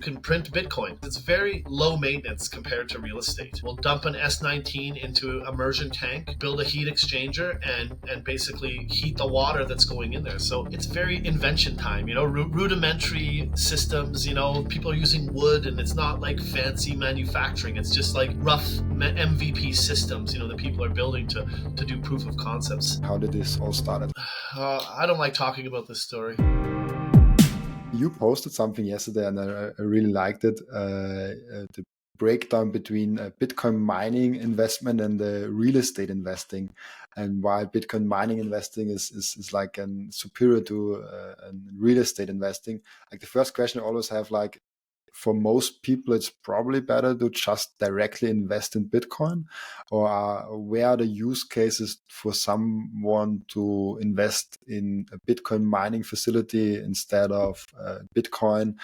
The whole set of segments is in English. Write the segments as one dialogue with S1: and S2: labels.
S1: can print Bitcoin. It's very low maintenance compared to real estate. We'll dump an S19 into immersion tank, build a heat exchanger, and basically heat the water that's going in there. So it's very invention time, rudimentary systems, people are using wood, and it's not like fancy manufacturing. It's just like rough MVP systems, that people are building to do proof of concepts.
S2: How did this all start?
S1: I don't like talking about this story.
S2: You posted something yesterday, and I really liked it. The breakdown between Bitcoin mining investment and real estate investing, and why Bitcoin mining investing is like superior to real estate investing. Like the first question I always have, like, for most people, it's probably better to just directly invest in Bitcoin, or where are the use cases for someone to invest in a Bitcoin mining facility instead of Bitcoin,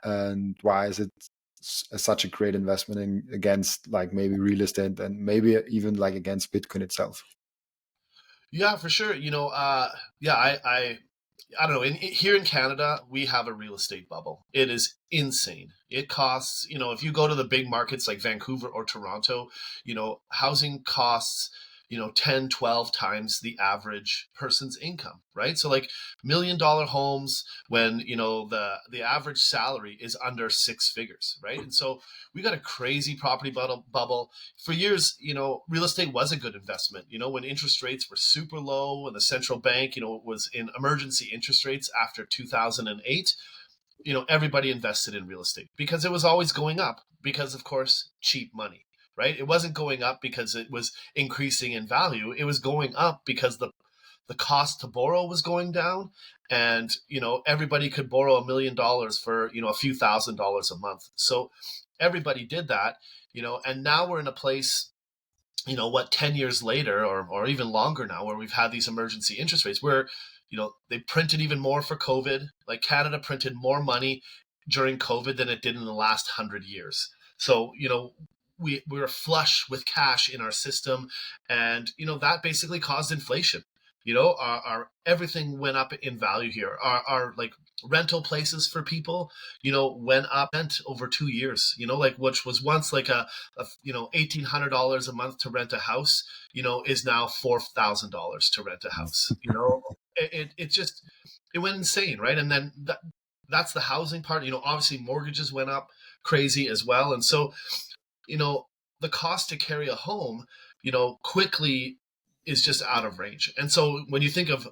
S2: and why is it such a great investment against like maybe real estate and maybe even like against Bitcoin itself?
S1: Yeah, for sure. Yeah, I don't know. Here in Canada, we have a real estate bubble. It is insane. It costs, if you go to the big markets like Vancouver or Toronto, housing costs, 10, 12 times the average person's income, right? So like $1 million homes when, the average salary is under six figures, right? And so we got a crazy property bubble. For years, real estate was a good investment. When interest rates were super low and the central bank, was in emergency interest rates after 2008, everybody invested in real estate because it was always going up because, of course, cheap money, right? It wasn't going up because it was increasing in value. It was going up because the cost to borrow was going down, and everybody could borrow $1 million for a few $1,000s a month. So everybody did that, and now we're in a place, 10 years later or even longer now, where we've had these emergency interest rates where, they printed even more for COVID. Like Canada printed more money during COVID than it did in the last 100 years. So, we were flush with cash in our system, and, that basically caused inflation. Our everything went up in value here. Our like rental places for people, went up over 2 years, like which was once like a $1,800 a month to rent a house, is now $4,000 to rent a house. It just, it went insane, right? And then that's the housing part. Obviously mortgages went up crazy as well. And so, the cost to carry a home, quickly is just out of range. And so when you think of,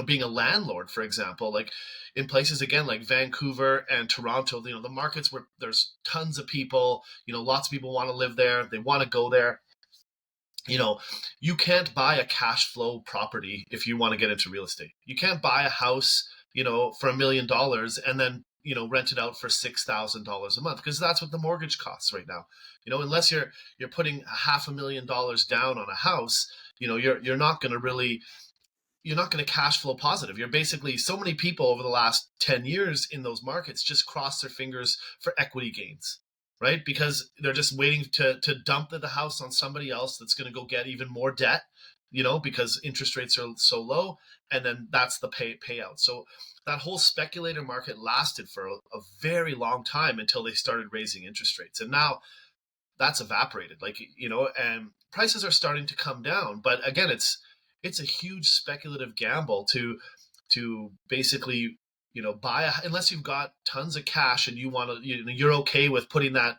S1: being a landlord, for example, like in places again like Vancouver and Toronto, the markets where there's tons of people, lots of people want to live there, they want to go there. You can't buy a cash flow property if you want to get into real estate. You can't buy a house, for $1 million and then, rent it out for $6,000 a month, because that's what the mortgage costs right now. Unless you're putting $500,000 down on a house, you're not going to really, you're not going to cash flow positive. You're basically, so many people over the last 10 years in those markets just cross their fingers for equity gains, right? Because they're just waiting to dump the house on somebody else that's going to go get even more debt, because interest rates are so low, and then that's the payout. So that whole speculator market lasted for a very long time until they started raising interest rates. And now that's evaporated, and prices are starting to come down. But again, it's a huge speculative gamble to basically, buy unless you've got tons of cash and you want to, you're okay with putting that,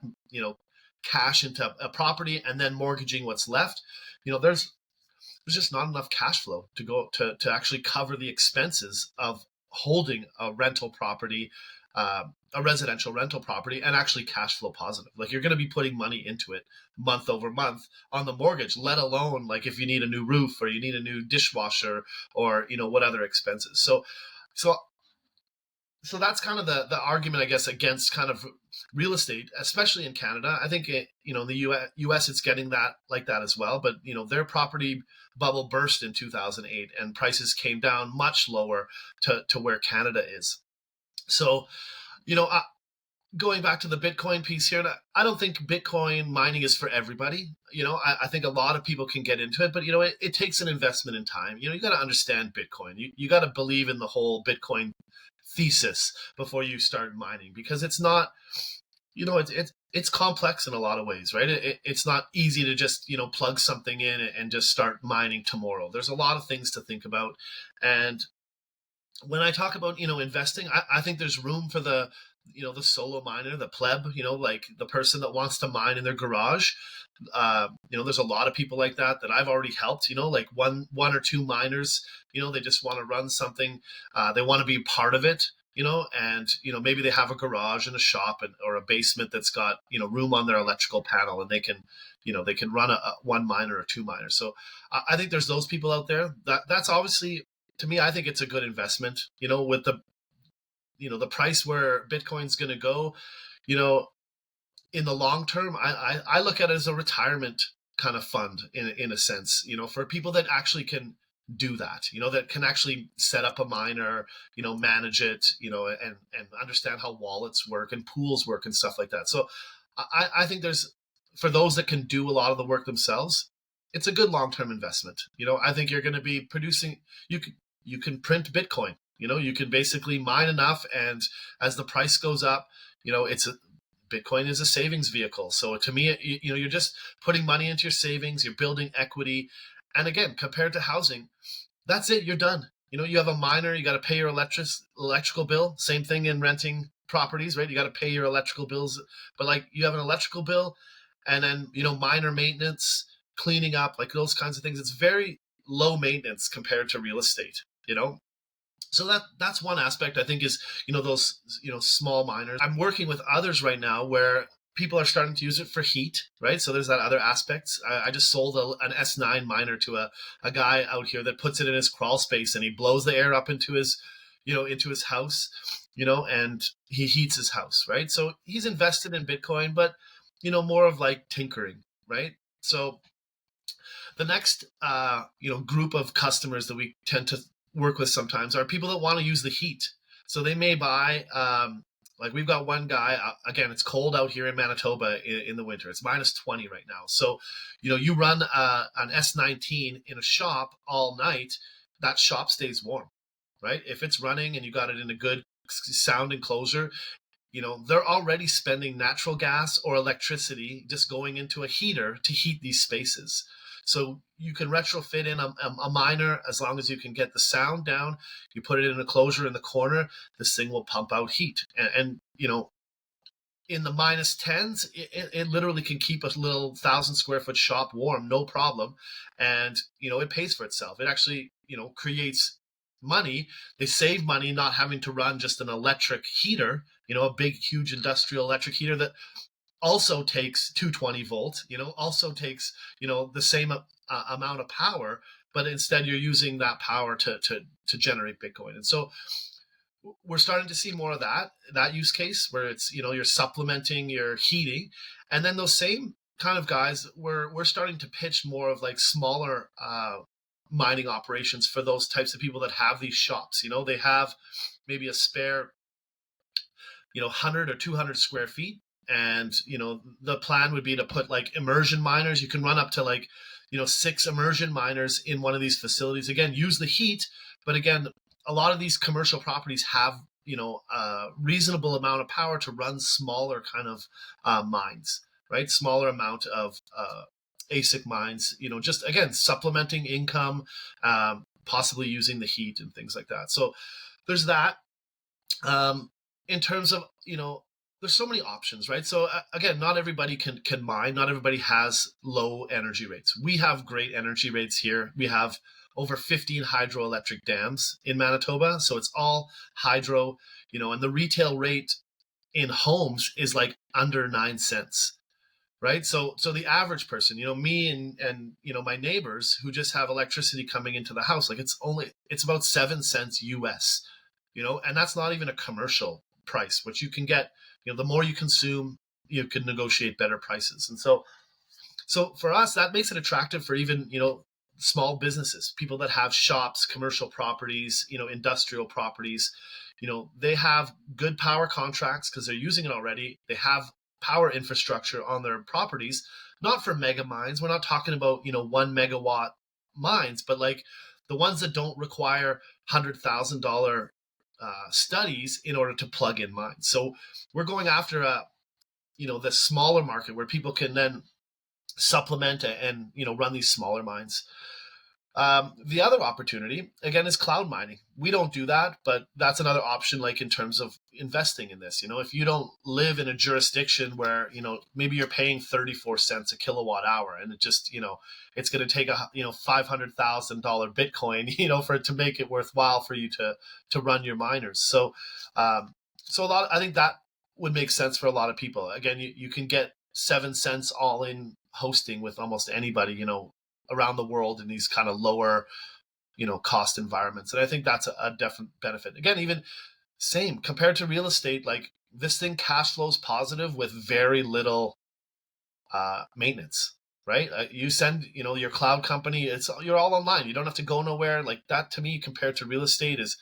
S1: cash into a property and then mortgaging what's left. There's just not enough cash flow to go to actually cover the expenses of holding a rental property, a residential rental property, and actually cash flow positive. Like, you're going to be putting money into it month over month on the mortgage, let alone like if you need a new roof or you need a new dishwasher or, what other expenses. So that's kind of the argument, I guess, against kind of real estate, especially in Canada. I think in the US it's getting that like that as well. But their property bubble burst in 2008, and prices came down much lower to where Canada is. So, going back to the Bitcoin piece here, I don't think Bitcoin mining is for everybody. I think a lot of people can get into it, but it takes an investment in time. You got to understand Bitcoin. You got to believe in the whole Bitcoin thesis before you start mining, because it's not it's complex in a lot of ways, right? It's not easy to just plug something in and just start mining tomorrow. There's a lot of things to think about, and when I talk about investing, I think there's room for the solo miner, the pleb, like the person that wants to mine in their garage. There's a lot of people like that I've already helped. Like one or two miners. They just want to run something. They want to be part of it. And maybe they have a garage and a shop or a basement that's got room on their electrical panel, and they can run a one miner or two miners. So I think there's those people out there. That's obviously, to me, I think it's a good investment. With the price where Bitcoin's going to go, you know, in the long term, I look at it as a retirement kind of fund in a sense, for people that actually can do that, that can actually set up a miner, manage it, and understand how wallets work and pools work and stuff like that. So I think there's, for those that can do a lot of the work themselves, it's a good long-term investment. I think you're going to be producing, you can print Bitcoin, you can basically mine enough, and as the price goes up, it's Bitcoin is a savings vehicle. So to me, you're just putting money into your savings, you're building equity. And again, compared to housing, that's it, you're done. You have a miner, you got to pay your electrical bill. Same thing in renting properties, right? You got to pay your electrical bills, but like you have an electrical bill, and then miner maintenance, cleaning up, like those kinds of things. It's very low maintenance compared to real estate. So that's one aspect, I think, is those small miners. I'm working with others right now where people are starting to use it for heat, right? So there's that other aspect. I just sold an S9 miner to a guy out here that puts it in his crawl space, and he blows the air up into his house, and he heats his house, right? So he's invested in Bitcoin, but more of like tinkering, right? So the next group of customers that we tend to work with sometimes are people that want to use the heat. So they may buy, like we've got one guy, again, it's cold out here in Manitoba in the winter. It's minus 20 right now. So, you run an S19 in a shop all night, that shop stays warm, right? If it's running and you got it in a good sound enclosure, they're already spending natural gas or electricity just going into a heater to heat these spaces. So you can retrofit in a miner as long as you can get the sound down. You put it in a closure in the corner, this thing will pump out heat. And in the minus tens, it literally can keep a little 1,000 square foot shop warm, no problem. And, it pays for itself. It actually, creates money. They save money not having to run just an electric heater, a big, huge industrial electric heater that also takes 220 volt, also takes, the same amount of power, but instead you're using that power to generate Bitcoin. And so we're starting to see more of that use case where it's, you're supplementing your heating. And then those same kind of guys, we're starting to pitch more of like smaller mining operations for those types of people that have these shops. They have maybe a spare 100 or 200 square feet, and the plan would be to put like immersion miners. You can run up to like 6 immersion miners in one of these facilities. Again, use the heat, but again, a lot of these commercial properties have a reasonable amount of power to run smaller kind of mines, right? Smaller amount of ASIC mines, just again supplementing income, possibly using the heat and things like that. So there's that. In terms of, there's so many options, right? So again, not everybody can mine. Not everybody has low energy rates. We have great energy rates here. We have over 15 hydroelectric dams in Manitoba. So it's all hydro, and the retail rate in homes is like under 9 cents, right? So the average person, me and my neighbors who just have electricity coming into the house, like it's about 7 cents US, and that's not even a commercial price, which you can get, the more you consume, you can negotiate better prices. And so for us, that makes it attractive for even, small businesses, people that have shops, commercial properties, industrial properties. They have good power contracts because they're using it already. They have power infrastructure on their properties, not for mega mines. We're not talking about, 1 megawatt mines, but like the ones that don't require $100,000 studies in order to plug in mines. So we're going after the smaller market where people can then supplement and run these smaller mines. The other opportunity, again, is cloud mining. We don't do that, but that's another option, like in terms of investing in this. If you don't live in a jurisdiction where, maybe you're paying 34 cents a kilowatt hour and it's going to take a, $500,000 Bitcoin, for it to make it worthwhile for you to run your miners. So I think that would make sense for a lot of people. Again, you can get 7 cents all in hosting with almost anybody, around the world in these kind of lower, cost environments. And I think that's a definite benefit. Again, even same compared to real estate, like this thing cash flows positive with very little maintenance, right? You send, your cloud company, you're all online. You don't have to go nowhere. Like that to me, compared to real estate, is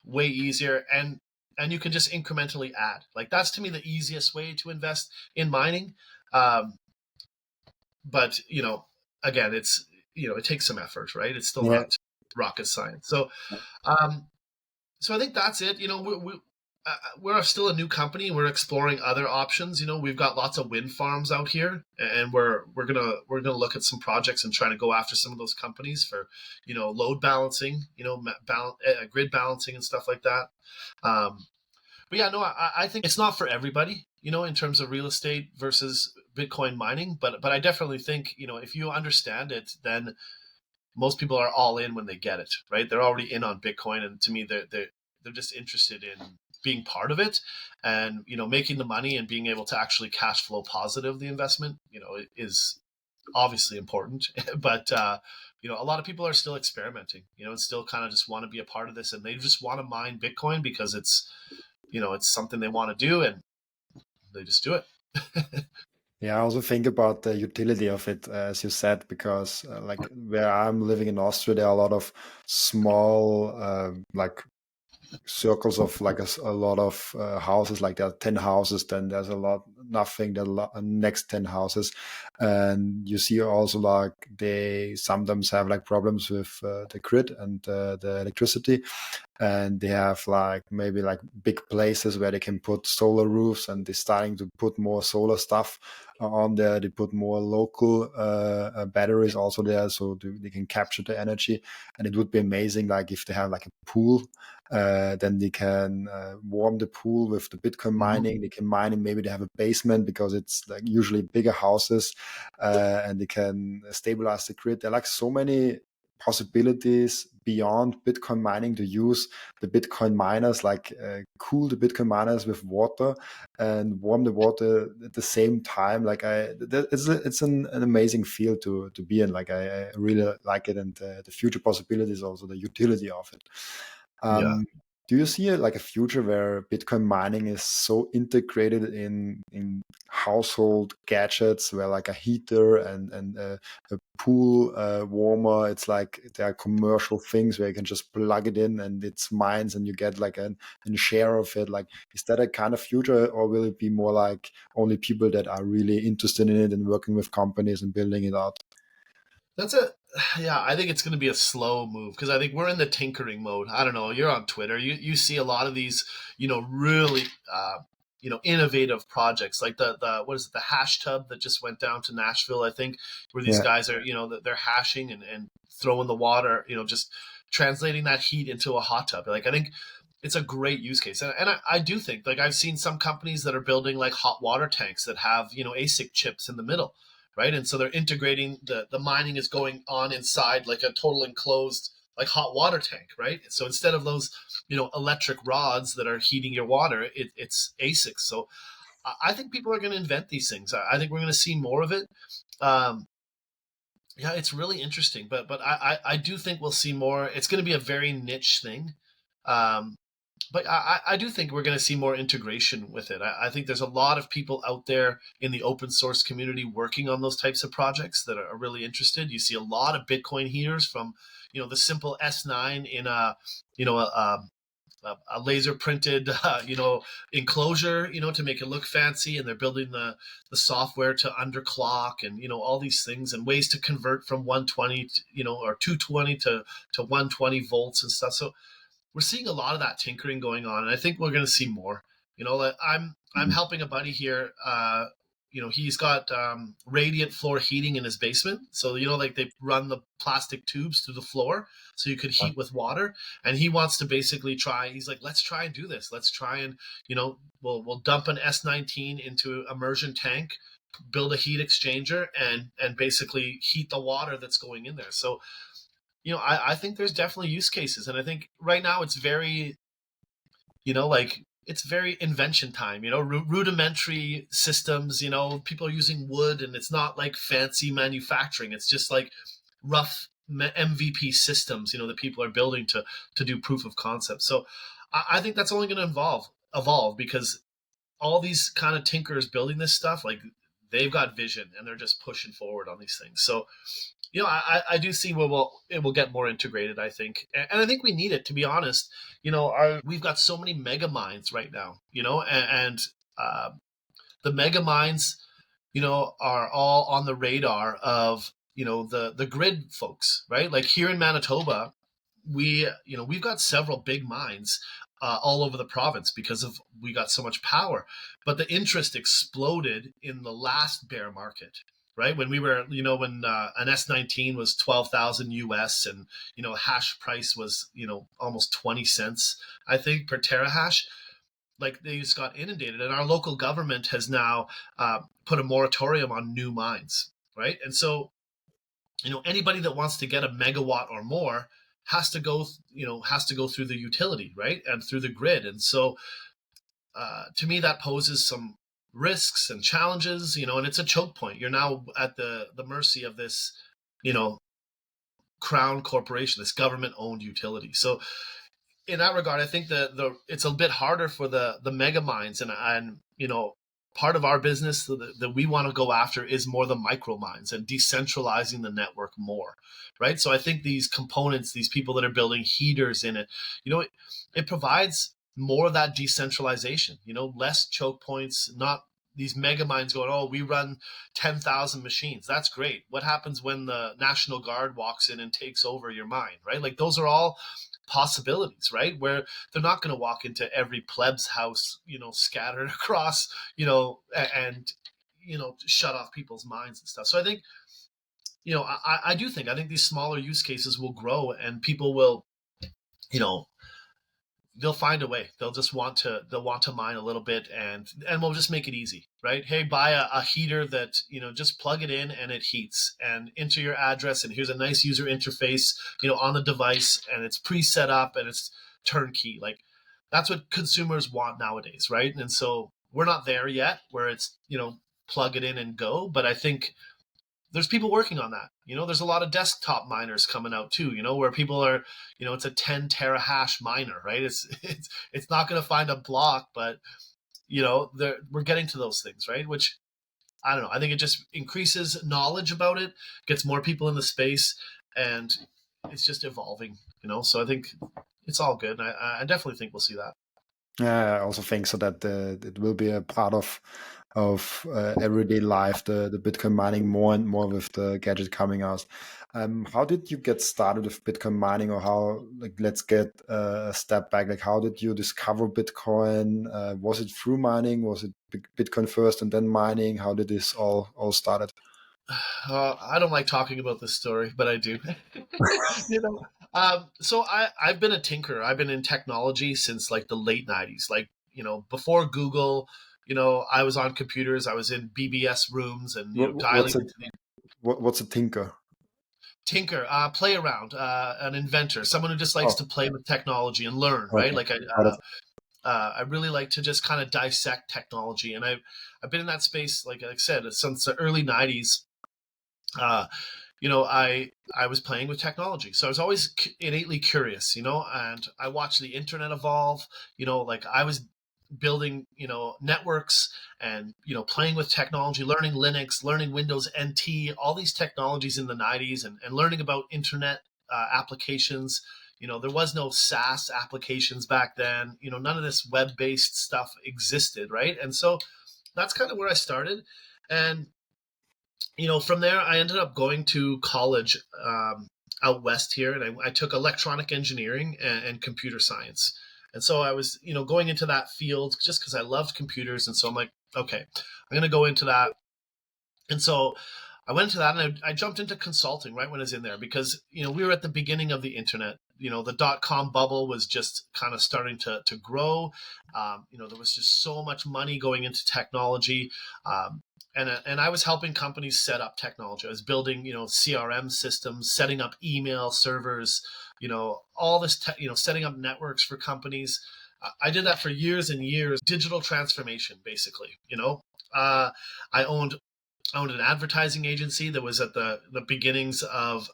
S1: way easier. And you can just incrementally add. Like that's to me the easiest way to invest in mining. But again, it takes some effort, right? It's still
S2: Yeah.
S1: not rocket science. Um, so I think that's it. We're still a new company. We're exploring other options. We've got lots of wind farms out here, and we're gonna look at some projects and try to go after some of those companies for, load balancing, grid balancing and stuff like that. But yeah, no, I think it's not for everybody, in terms of real estate versus Bitcoin mining. But I definitely think, if you understand it, then most people are all in when they get it, right? They're already in on Bitcoin, and to me, they're just interested in being part of it, and making the money and being able to actually cash flow positive the investment, is obviously important. But a lot of people are still experimenting, and still kind of just want to be a part of this, and they just want to mine Bitcoin because it's something they want to do, and they just do it.
S2: Yeah, I also think about the utility of it, as you said, because like where I'm living in Austria, there are a lot of small, like circles of like a lot of houses. Like there are 10 houses, then there's a lot nothing, the next 10 houses, and you see also like they sometimes have like problems with the grid and the electricity, and they have like maybe like big places where they can put solar roofs, and they're starting to put more solar stuff on there. They put more local batteries also there, so they can capture the energy. And it would be amazing like if they have like a pool, then they can warm the pool with the Bitcoin
S1: Mhm.
S2: mining. They can mine it. Maybe they have a basement because it's like usually bigger houses, and they can stabilize the grid. There are like so many possibilities beyond Bitcoin mining to use the Bitcoin miners, like cool the Bitcoin miners with water and warm the water at the same time. Like it's an amazing field to be in. Like I really like it, and the future possibilities, also the utility of it.
S1: Yeah.
S2: Do you see like a future where Bitcoin mining is so integrated in household gadgets, where like a heater and a pool warmer, it's like there are commercial things where you can just plug it in and it's mines and you get like a share of it? Like, is that a kind of future, or will it be more like only people that are really interested in it and working with companies and building it out?
S1: That's a Yeah, I think it's going to be a slow move because I think we're in the tinkering mode. I don't know. You're on Twitter. You see a lot of these, really, innovative projects like the what is it, the hash tub that just went down to Nashville, I think, where these
S2: Yeah.
S1: guys are, they're hashing and throwing the water, just translating that heat into a hot tub. Like I think it's a great use case, and I do think, like, I've seen some companies that are building like hot water tanks that have ASIC chips in the middle, right? And so they're integrating the mining is going on inside like a total enclosed like hot water tank, right? So instead of those electric rods that are heating your water, it's ASICs. So I think people are going to invent these things. I think we're going to see more of it. Um, yeah, it's really interesting, but I do think we'll see more. It's going to be a very niche thing. Um, but I do think we're going to see more integration with it. I think there's a lot of people out there in the open source community working on those types of projects that are really interested. You see a lot of Bitcoin heaters from, the simple S9 in a laser printed, enclosure, to make it look fancy. And they're building the software to underclock and, all these things and ways to convert from 120, or 220 to 120 volts and stuff. So we're seeing a lot of that tinkering going on, and I think we're going to see more. Like I'm
S2: Mhm.
S1: helping a buddy here. he's got radiant floor heating in his basement. So, like they run the plastic tubes through the floor so you could heat with water. And he wants to basically he's like, let's try and do this. Let's try and, we'll dump an S19 into immersion tank, build a heat exchanger, and basically heat the water that's going in there. So, I think there's definitely use cases. And I think right now it's very, like it's very invention time, rudimentary systems, people are using wood, and it's not like fancy manufacturing. It's just like rough MVP systems, that people are building to do proof of concept. So I think that's only going to evolve because all these kind of tinkerers building this stuff, like they've got vision and they're just pushing forward on these things. So I do see where it will get more integrated, I think. And I think we need it, to be honest. We've got so many mega mines right now, and the mega mines, are all on the radar of, the grid folks, right? Like here in Manitoba, we've got several big mines all over the province because we got so much power, but the interest exploded in the last bear market, right? When we were, when an S19 was 12,000 US, and hash price was almost 20 cents, I think, per terahash. Like they just got inundated, and our local government has now put a moratorium on new mines, right? And so anybody that wants to get a megawatt or more has to go through the utility, right, and through the grid. And so to me that poses some risks and challenges, and it's a choke point. You're now at the mercy of this crown corporation, this government owned utility. So in that regard, I think that it's a bit harder for the mega mines, and part of our business that we want to go after is more the micro mines and decentralizing the network more, right? So I think these components, these people that are building heaters in it, it provides more of that decentralization, less choke points, not these mega mines going, oh, we run 10,000 machines. That's great. What happens when the National Guard walks in and takes over your mine, right? Like those are all possibilities, right? Where they're not going to walk into every pleb's house, scattered across, and shut off people's minds and stuff. So I think, I think these smaller use cases will grow, and people will, they'll find a way. They'll want to mine a little bit, and we'll just make it easy, right? Hey, buy a heater that, just plug it in and it heats, and enter your address, and here's a nice user interface, on the device, and it's pre-set up and it's turnkey. Like that's what consumers want nowadays, right? And so we're not there yet where it's, plug it in and go, but I think there's people working on that. There's a lot of desktop miners coming out too, where people are, it's a 10 terahash miner, right? It's not going to find a block, but we're getting to those things, right? Which I don't know. I think it just increases knowledge about it, gets more people in the space, and it's just evolving, so I think it's all good. I definitely think we'll see that.
S2: Yeah, I also think so that it will be a part of everyday life, the Bitcoin mining more and more with the gadget coming out. How did you get started with Bitcoin mining, or how, like, let's get a step back. Like, how did you discover Bitcoin? Was it through mining? Was it Bitcoin first and then mining? How did this all started?
S1: I don't like talking about this story, but I do. you know, so I've been a tinker. I've been in technology since like the late '90s. Like before Google, I was on computers. I was in BBS rooms and dialing
S2: What's a
S1: into the
S2: what's a tinker?
S1: tinker, play around, an inventor, someone who just likes
S2: Oh,
S1: to play with technology and learn. Right?
S2: okay.
S1: Like
S2: Got it.
S1: I really like to just kind of dissect technology, and I've been in that space, like I said, since the early '90s. uh, I was playing with technology, so I was always innately curious, and I watched the internet evolve. Like I was building, networks, and playing with technology, learning Linux, learning Windows NT, all these technologies in the '90s, and learning about internet applications. There was no SaaS applications back then. None of this web-based stuff existed, right? And so that's kind of where I started. And from there, I ended up going to college out west here, and I took electronic engineering and computer science. And so I was, going into that field just because I loved computers. And so I'm like, okay, I'm going to go into that. And so I went into that, and I jumped into consulting right when I was in there, because, we were at the beginning of the internet. The dot-com bubble was just kind of starting to grow. There was just so much money going into technology. And I was helping companies set up technology. I was building, CRM systems, setting up email servers, all this, setting up networks for companies. I did that for years and years. Digital transformation, basically. Uh, I owned an advertising agency that was at the beginnings of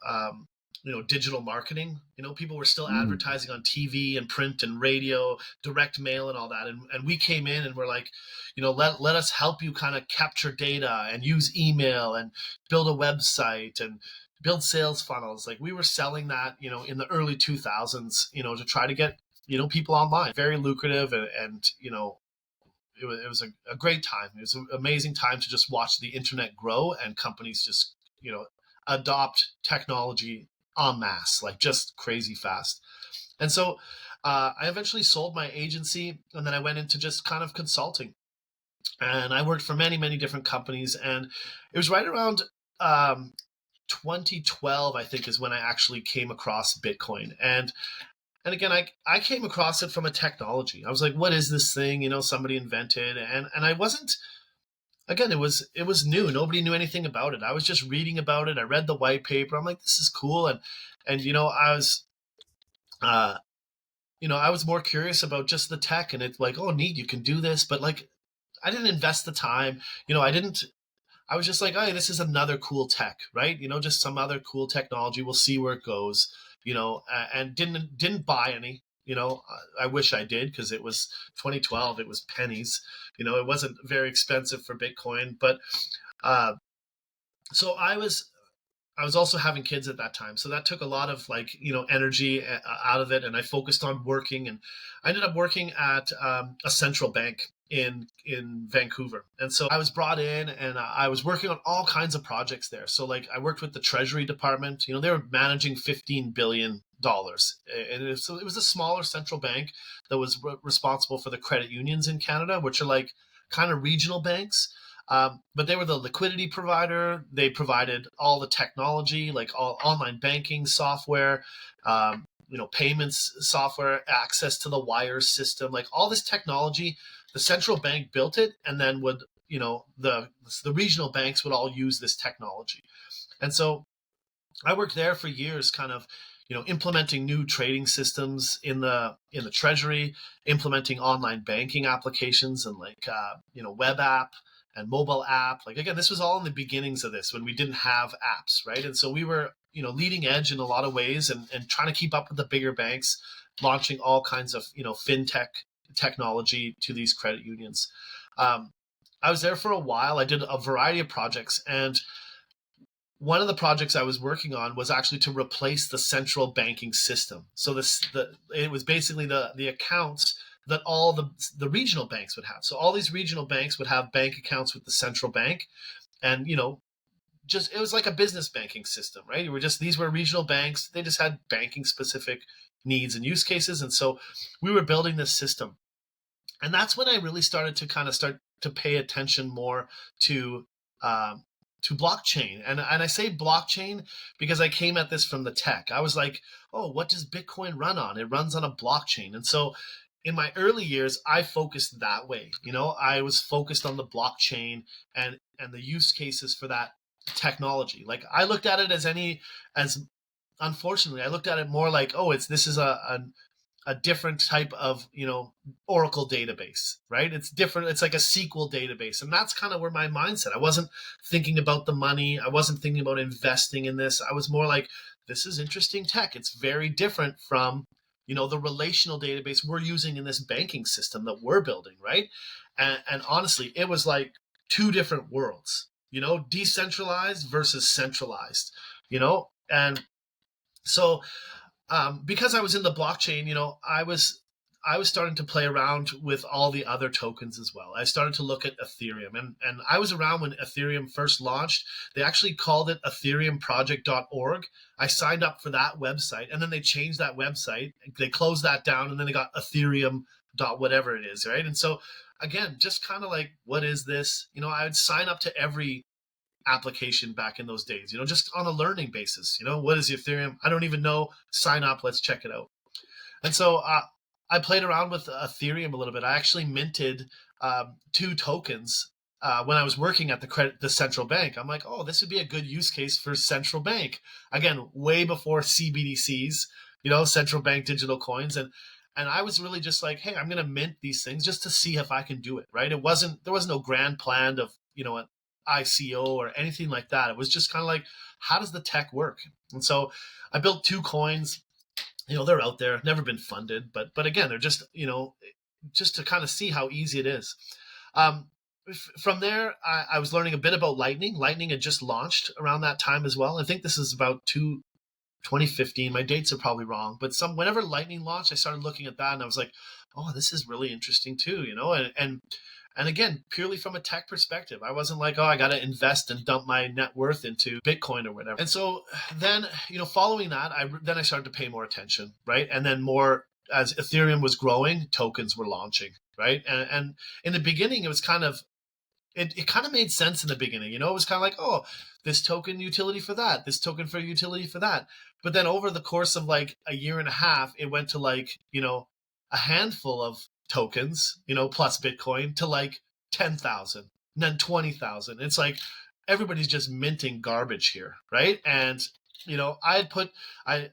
S1: digital marketing. People were still
S2: Mm.
S1: advertising on TV and print and radio, direct mail and all that. And we came in and we're like, let us help you kind of capture data and use email and build a website and build sales funnels. Like, we were selling that, in the early 2000s, to try to get, people online. Very lucrative, and it was a great time. It was an amazing time to just watch the internet grow and companies just, adopt technology en masse, like, just crazy fast. And so I eventually sold my agency, and then I went into just kind of consulting. And I worked for many, many different companies. And it was right around um, 2012, I think, is when I actually came across Bitcoin. And again, I came across it from a technology. I was like, what is this thing? Somebody invented, and I wasn't. Again, it was new. Nobody knew anything about it. I was just reading about it. I read the white paper. I'm like, this is cool, and uh, I was more curious about just the tech, and it's like, oh, neat, you can do this, but, like, I didn't invest the time. I didn't. I was just like, oh, this is another cool tech, right? Just some other cool technology. We'll see where it goes. And didn't buy any. I wish I did, because it was 2012. It was pennies. It wasn't very expensive for Bitcoin, but uh, so I was also having kids at that time, so that took a lot of, like, energy out of it, and I focused on working, and I ended up working at a central bank in Vancouver. And so I was brought in, and I was working on all kinds of projects there. So, like, I worked with the Treasury Department. They were managing $15 billion, and so it was a smaller central bank that was responsible for the credit unions in Canada, which are like kind of regional banks. But they were the liquidity provider. They provided all the technology, like all online banking software, payments software, access to the wire system, like all this technology. The central bank built it, and then would, the regional banks would all use this technology. And so I worked there for years, kind of, implementing new trading systems in the treasury, implementing online banking applications, and, like, web app and mobile app. Like, again, this was all in the beginnings of this, when we didn't have apps, right? And so we were, leading edge in a lot of ways, and trying to keep up with the bigger banks, launching all kinds of, fintech technology to these credit unions. Um, I was there for a while. I did a variety of projects, and one of the projects I was working on was actually to replace the central banking system. So it was basically the accounts that all the regional banks would have. So all these regional banks would have bank accounts with the central bank, and, just, it was like a business banking system, right? These were regional banks. They just had banking specific needs and use cases, and so we were building this system. And that's when I really started to kind of start to pay attention more to um, blockchain. And I say blockchain because I came at this from the tech. I was like, oh, what does Bitcoin run on? It runs on a blockchain. And so in my early years, I focused that way. I was focused on the blockchain and the use cases for that technology. Like, I looked at it as unfortunately, I looked at it more like, oh, this is a different type of, Oracle database, right? It's different. It's like a SQL database. And that's kind of where my mindset. I wasn't thinking about the money. I wasn't thinking about investing in this. I was more like, this is interesting tech. It's very different from, the relational database we're using in this banking system that we're building, right? And honestly, it was like two different worlds, decentralized versus centralized, and so because I was in the blockchain, I was starting to play around with all the other tokens as well. I started to look at Ethereum, and I was around when Ethereum first launched. They actually called it ethereumproject.org. I signed up for that website, and then they changed that website. They closed that down, and then they got Ethereum dot whatever it is, right? And so, again, just kind of like, what is this? I would sign up to every application back in those days, just on a learning basis. What is Ethereum? I don't even know. Sign up. Let's check it out. And so I played around with Ethereum a little bit. I actually minted two tokens when I was working at the central bank. I'm like, oh, this would be a good use case for central bank. Again, way before CBDCs, central bank digital coins. And I was really just like, hey, I'm going to mint these things just to see if I can do it, right? There was no grand plan of, an ICO or anything like that. It was just kind of like, how does the tech work? And so I built two coins. They're out there, never been funded, but again, they're just, just to kind of see how easy it is. From there, I was learning a bit about Lightning. Lightning had just launched around that time as well. I think this is about 2015. My dates are probably wrong, but whenever Lightning launched, I started looking at that and I was like, oh, this is really interesting too, and again, purely from a tech perspective, I wasn't like, oh, I got to invest and dump my net worth into Bitcoin or whatever. And so then, following that, I started to pay more attention, right? And then more as Ethereum was growing, tokens were launching, right? And in the beginning, it was kind of it kind of made sense in the beginning. It was kind of like, oh, this token utility for that, this token for utility for that. But then over the course of like a year and a half, it went to like, a handful of tokens, plus Bitcoin to like 10,000 and then 20,000. It's like everybody's just minting garbage here, right? And I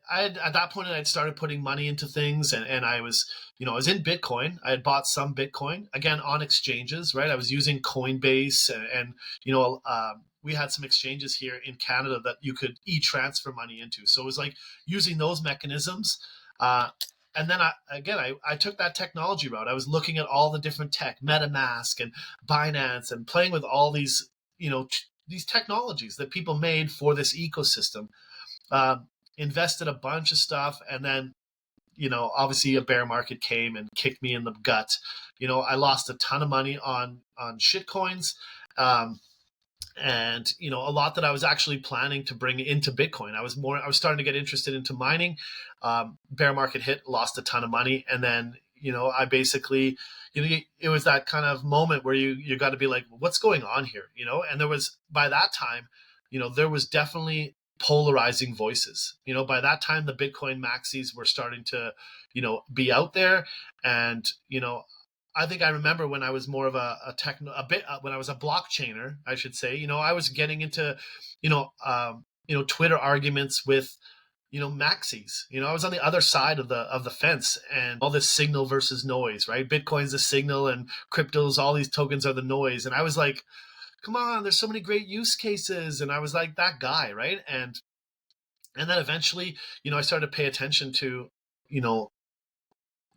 S1: had at that point I'd started putting money into things, and I was I was in Bitcoin. I had bought some Bitcoin again on exchanges, right? I was using Coinbase, and we had some exchanges here in Canada that you could e-transfer money into. So it was like using those mechanisms. And then I took that technology route. I was looking at all the different tech, MetaMask and Binance, and playing with all these, these technologies that people made for this ecosystem. Invested a bunch of stuff, and then, obviously a bear market came and kicked me in the gut. I lost a ton of money on shit coins. And a lot that I was actually planning to bring into Bitcoin. I was starting to get interested into mining. Bear market hit, lost a ton of money, and then I basically it was that kind of moment where you got to be like, what's going on here, and there was, by that time, there was definitely polarizing voices. By that time, the Bitcoin maxis were starting to be out there, and I think I remember when I was more of when I was a blockchainer, I should say, I was getting into, Twitter arguments with, maxis. I was on the other side of the fence, and all this signal versus noise, right? Bitcoin's the signal and cryptos, all these tokens are the noise. And I was like, come on, there's so many great use cases. And I was like that guy, right? And then eventually, I started to pay attention to,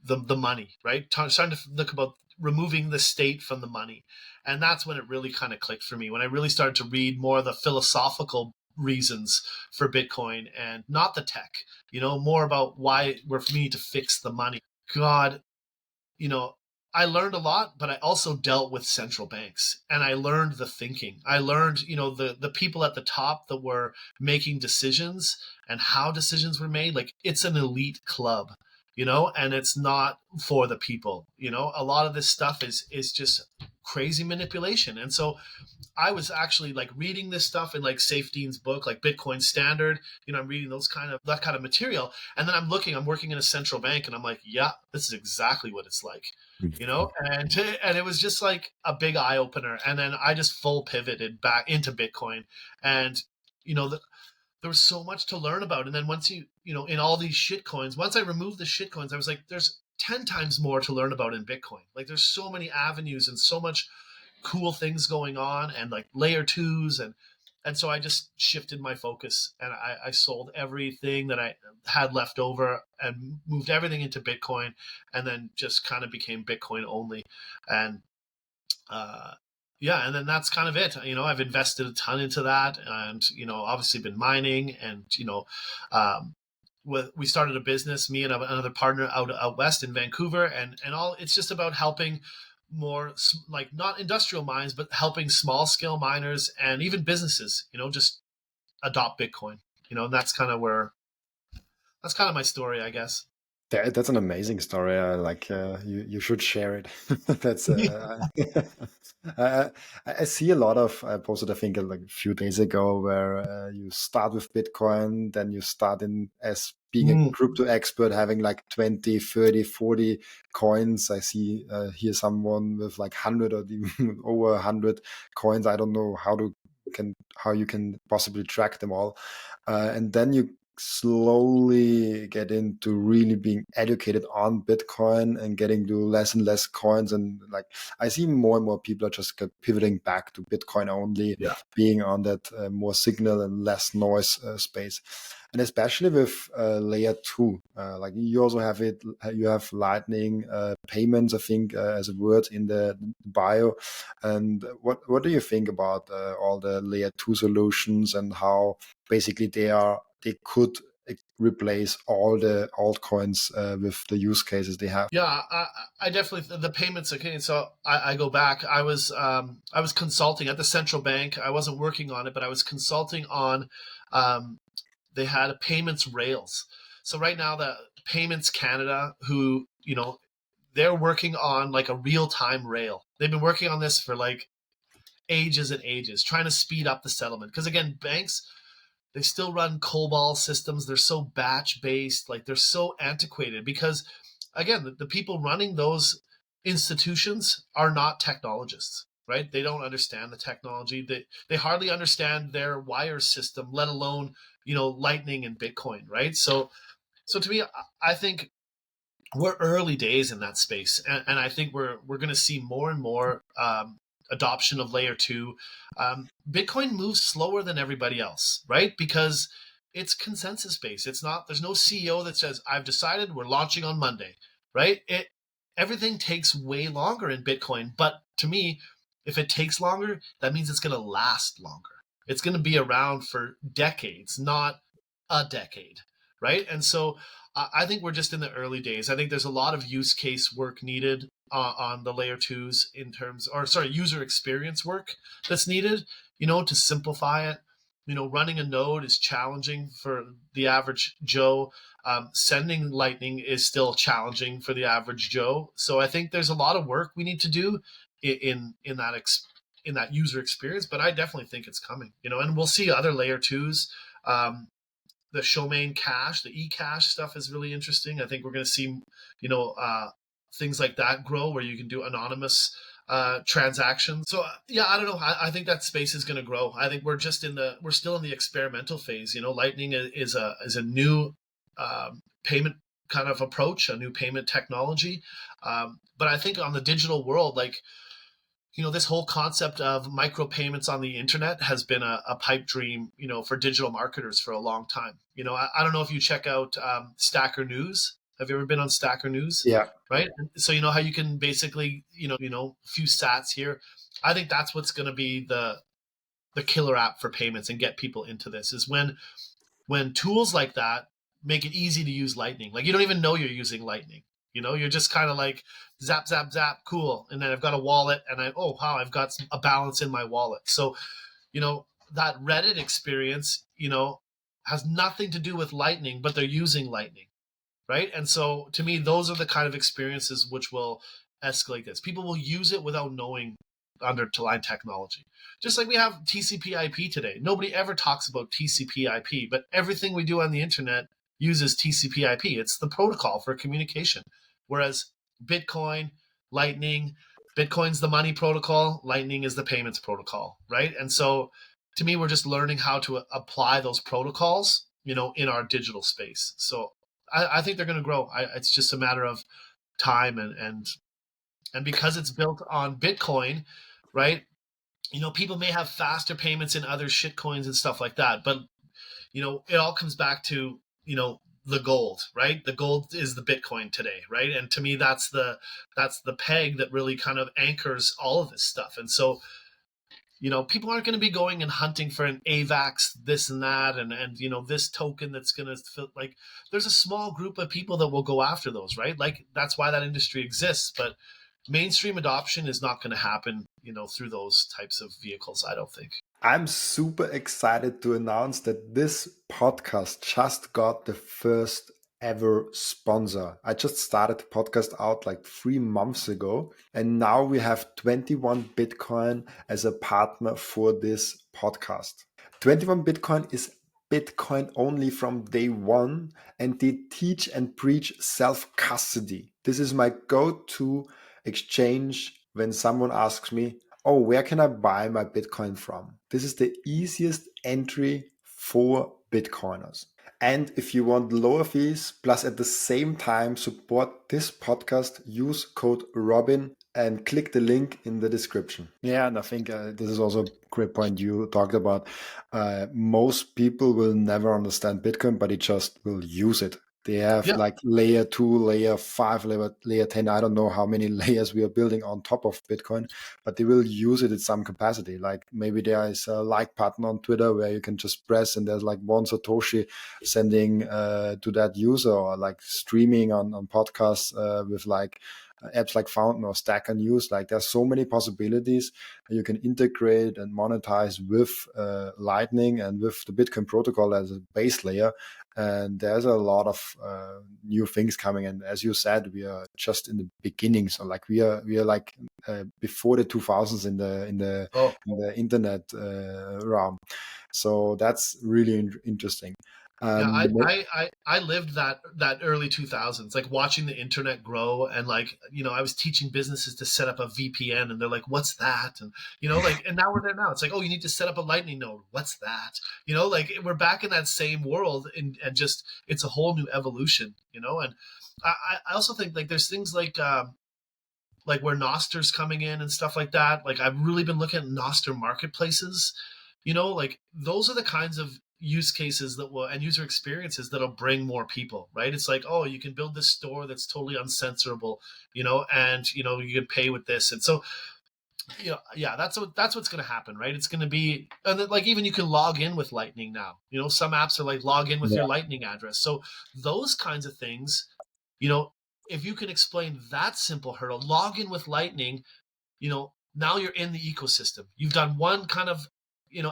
S1: the money, right? Starting to look about removing the state from the money. And that's when it really kind of clicked for me, when I really started to read more of the philosophical reasons for Bitcoin and not the tech, more about why we're for me to fix the money. God, you know, I learned a lot, but I also dealt with central banks, and I learned the thinking. I learned, the people at the top that were making decisions and how decisions were made. Like, it's an elite club, and it's not for the people. A lot of this stuff is just crazy manipulation. And so I was actually like reading this stuff in like Safedean's book, like Bitcoin Standard. I'm reading that kind of material, and then I'm working in a central bank, and I'm like, yeah, this is exactly what it's like, and it was just like a big eye opener. And then I just full pivoted back into Bitcoin, and there was so much to learn about. And then once in all these shit coins, once I removed the shit coins, I was like, there's 10 times more to learn about in Bitcoin. Like, there's so many avenues and so much cool things going on, and like layer twos, and so I just shifted my focus, and I sold everything that I had left over and moved everything into Bitcoin, and then just kind of became Bitcoin only. And yeah, and then that's kind of it. I've invested a ton into that, and obviously been mining, and we started a business, me and another partner out west in Vancouver, and all. It's just about helping more, like, not industrial mines, but helping small scale miners and even businesses, just adopt Bitcoin. And that's kind of my story, I guess.
S2: That's an amazing story. Like you should share it. That's I, I see a lot of. I posted, I think, like a few days ago, where you start with Bitcoin, then you start in as being a
S1: Mm,
S2: crypto expert, having like 20, 30, 40 coins. I see here someone with like 100 or even over 100 coins. I don't know how you can possibly track them all, and then you slowly get into really being educated on Bitcoin and getting to less and less coins. And like, I see more and more people are just pivoting back to Bitcoin only,
S1: yeah.
S2: being on that more signal and less noise space. And especially with layer two, like you also have it, you have Lightning payments, I think, as a word in the bio. And what do you think about all the layer two solutions and how basically they could replace all the altcoins with the use cases they have?
S1: Yeah, I definitely the payments. Okay, so I go back. I was consulting at the central bank. I wasn't working on it, but I was consulting on. Um, they had a payments rails. So right now, the Payments Canada, who they're working on like a real time rail. They've been working on this for like ages and ages, trying to speed up the settlement. Because again, banks, they still run COBOL systems. They're so batch based, like they're so antiquated because, again, the people running those institutions are not technologists, right? They don't understand the technology. They hardly understand their wire system, let alone Lightning and Bitcoin, right? So to me, I think we're early days in that space, and I think we're going to see more and more adoption of layer two. Bitcoin moves slower than everybody else, right? Because it's consensus based. It's not. There's no CEO that says I've decided we're launching on Monday, right? It Everything takes way longer in Bitcoin, but to me, if it takes longer, that means it's going to last longer. It's going to be around for decades, not a decade, right? And so I think we're just in the early days. I think there's a lot of use case work needed on the layer twos in terms, or sorry, user experience work that's needed, to simplify it. Running a node is challenging for the average Joe. Sending Lightning is still challenging for the average Joe. So I think there's a lot of work we need to do in that in that user experience. But I definitely think it's coming. And we'll see other layer twos. The Showmain Cash, the eCash stuff is really interesting. I think we're going to see, you know, uh, things like that grow where you can do anonymous transactions. So yeah, I don't know. I think that space is going to grow. I think we're still in the experimental phase. Lightning is a new payment kind of approach, a new payment technology. But I think on the digital world, like this whole concept of micropayments on the internet has been a pipe dream, for digital marketers for a long time. I don't know if you check out Stacker News. Have you ever been on Stacker News?
S2: Yeah.
S1: Right. So you know how you can basically, a few sats here. I think that's what's going to be the killer app for payments and get people into this is when tools like that make it easy to use Lightning. Like you don't even know you're using Lightning. You're just kind of like zap, zap, zap, cool. And then I've got a wallet and oh, wow, I've got a balance in my wallet. So, that Reddit experience, has nothing to do with Lightning, but they're using Lightning, right? And so to me, those are the kind of experiences which will escalate this. People will use it without knowing underlying technology. Just like we have TCP/IP today. Nobody ever talks about TCP/IP, but everything we do on the internet uses TCP/IP. It's the protocol for communication. Whereas Bitcoin, Lightning, Bitcoin's the money protocol, Lightning is the payments protocol, right? And so to me, we're just learning how to apply those protocols, in our digital space. So I think they're going to grow. It's just a matter of time and because it's built on Bitcoin, right? People may have faster payments in other shit coins and stuff like that, but it all comes back to the gold, right? The gold is the Bitcoin today, right? And to me, that's the peg that really kind of anchors all of this stuff. And so people aren't going to be going and hunting for an AVAX, this and that, and this token that's going to feel like there's a small group of people that will go after those, right? Like that's why that industry exists. But mainstream adoption is not going to happen, through those types of vehicles, I don't think.
S2: I'm super excited to announce that this podcast just got the first ever sponsor. I just started the podcast out like 3 months ago, and now we have 21 Bitcoin as a partner for this podcast. 21 Bitcoin is Bitcoin only from day one, and they teach and preach self custody. This is my go to exchange when someone asks me, oh, where can I buy my Bitcoin from? This is the easiest entry for Bitcoiners. And if you want lower fees, plus at the same time support this podcast, use code Robin and click the link in the description. Yeah, and I think this is also a great point you talked about. Most people will never understand Bitcoin, but they just will use it. They have
S1: Yeah.
S2: like layer 2, layer 5, layer 10. I don't know how many layers we are building on top of Bitcoin, but they will use it in some capacity. Like maybe there is a like button on Twitter where you can just press and there's like one Satoshi sending to that user, or like streaming on podcasts with like apps like Fountain or Stack and Use. Like there's so many possibilities you can integrate and monetize with Lightning and with the Bitcoin protocol as a base layer. And there's a lot of new things coming. And as you said, we are just in the beginning. So like we are like before the 2000s
S1: Oh,
S2: in the internet realm. So that's really interesting.
S1: yeah,
S2: Um,
S1: I lived that early 2000s, like watching the internet grow, and like, I was teaching businesses to set up a VPN, and they're like, "What's that?" And like, and now we're there now. It's like, "Oh, you need to set up a Lightning node. What's that?" Like we're back in that same world, and just it's a whole new evolution. And I also think like there's things like where Noster's coming in and stuff like that. Like I've really been looking at Noster marketplaces. Like those are the kinds of use cases that will, and user experiences that'll bring more people, right? It's like, oh, you can build this store that's totally uncensorable, and you can pay with this, and so yeah, that's what's going to happen, right? It's going to be, and then, like, even you can log in with Lightning now. Some apps are like log in with your
S2: yeah,
S1: Lightning address, so those kinds of things, you know, if you can explain that simple hurdle, log in with Lightning, now you're in the ecosystem. You've done one kind of,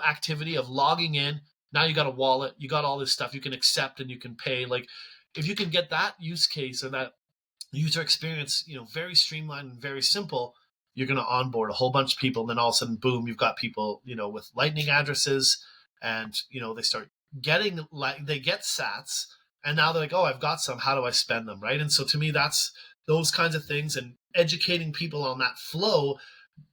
S1: activity of logging in. Now you got a wallet, you got all this stuff you can accept and you can pay. Like, if you can get that use case or that user experience, very streamlined and very simple, you're going to onboard a whole bunch of people. And then all of a sudden, boom, you've got people, with Lightning addresses, and, they start getting, like, they get sats, and now they're like, oh, I've got some, how do I spend them? Right. And so to me, that's those kinds of things, and educating people on that flow,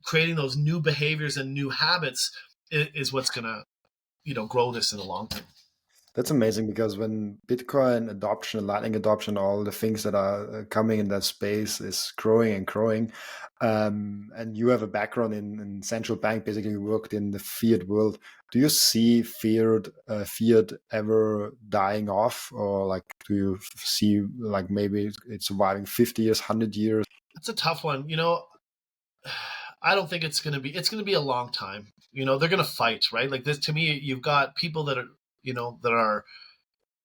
S1: creating those new behaviors and new habits is what's going to, grow this in the long term.
S2: that's amazing, because when Bitcoin adoption, Lightning adoption, all the things that are coming in that space is growing and growing, and you have a background in central bank, basically you worked in the fiat world. Do you see fiat ever dying off, or like do you see like maybe it's surviving 50 years, 100 years?
S1: That's a tough one. I don't think it's going to be a long time. They're going to fight, right? Like this, to me, you've got people that are